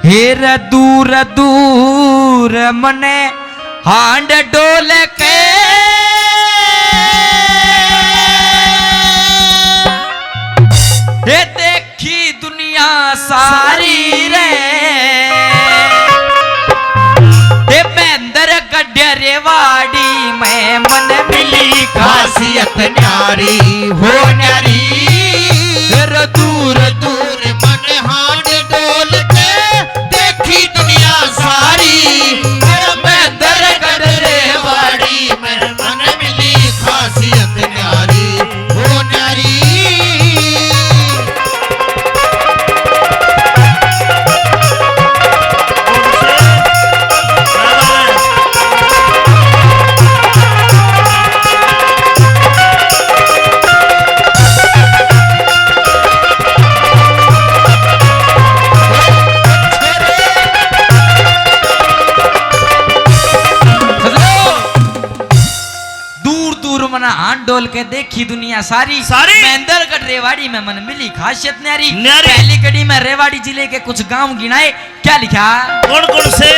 हेर दूर दूर मने हांड डोल के हे देखी दुनिया सारी रे हे महेंद्र गड्ढे रेवाड़ी में मन मिली खासियत न्यारी हो न्यारी। दूर दूर मन हांड डोल के देखी दुनिया सारी महेंद्र गड्ढे वाड़ी में मन मिली खासियत न्यारी हो न्यारी। हाथ डोल के देखी दुनिया सारी महेंद्रगढ़ रेवाड़ी में मन मिली खासियत न्यारी। न्यारी। पहली कड़ी में रेवाड़ी जिले के कुछ गांव गिनाए। क्या लिखा? कौन कौन से?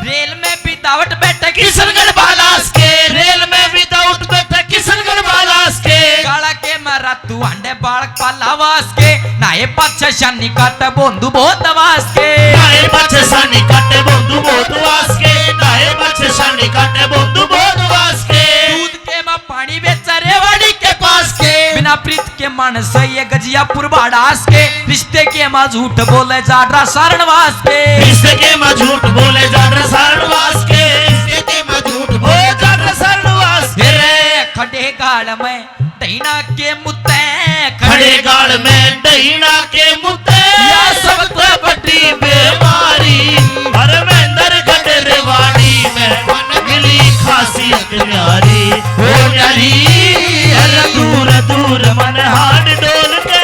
रेल में विदाउट बैठक किशनगढ़ बालास के रेल में विदाउट बैठक किशनगढ़ बालास के काला के मारा तू अंडे बालक पालावास के नाये पाछे शानी काटे बंधु बहुत वास के नाये पाछे शानी काटे बंधु बहुत वास के नाये पाछे शानी काटे बंधु बहुत वास के दूध के मां पानी बेचा रेवाड़ी के पास के बिना प्रीत के मानस ये गजियापुर बाड़ास के रिश्ते के मां झूठ बोले जाडरा सारणवास के रिश्ते के मां झूठ बोले जाडरा सारणवास के रिश्ते के मां झूठ बोले जाडरा सारणवास के रे खड़े गाड़ में दहीना के मुत्ते खड़े गाड़ में दहीना के मुत्ते या सबसे बड़ी बीमारी हर महेंद्र गड्ढे रेवाड़ी में मन मिली खासियत न्यारी हो न्यारी। हर दूर दूर मन हाथ डोल के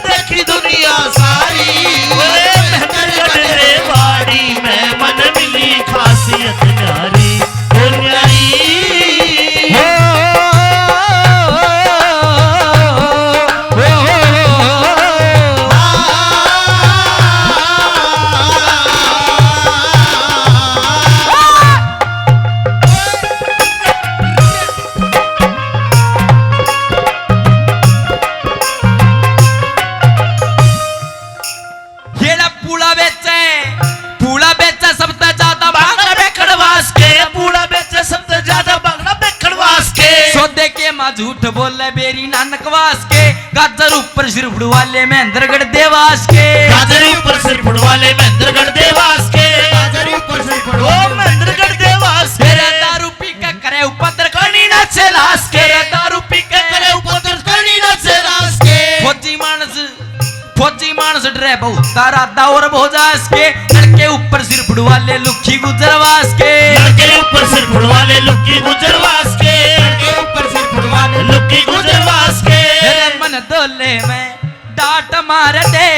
देखी दुनिया सारी महेंद्र गड्ढे रेवाड़ी में मन मिली खासियत न्यारी हो न्यारी। झूठ बोले बेरी नानकवास के गाजर ऊपर सिर फुड़वाले महेंद्रगढ़ देवास के गाजर ऊपर सिर फुड़वाले महेंद्रगढ़ देवास के गाजर ऊपर सिर फुड़वाले महेंद्रगढ़ देवास के दारू पी के करे उपद्र करनी ना चलास के दारू पी के करे उपद्र करनी ना चलास के फौजी मानस डरे बहुत तारा दावर भोजास के लड़के ऊपर सिर फुड़वाले लुखी गुजरवास के लड़के ऊपर सिर फुड़वाले लुखी गुजरवास के लड़के ऊपर सिर फुड़वाले लुखी गुजरवास के मन दोले में डांट मार दे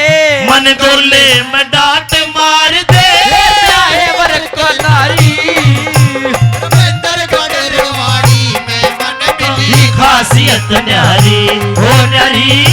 मन दोले में डांट मार दे चाहे वर को नारी महेंद्रगढ़ रेवाड़ी में मन मिली खासियत न्यारी हो न्यारी।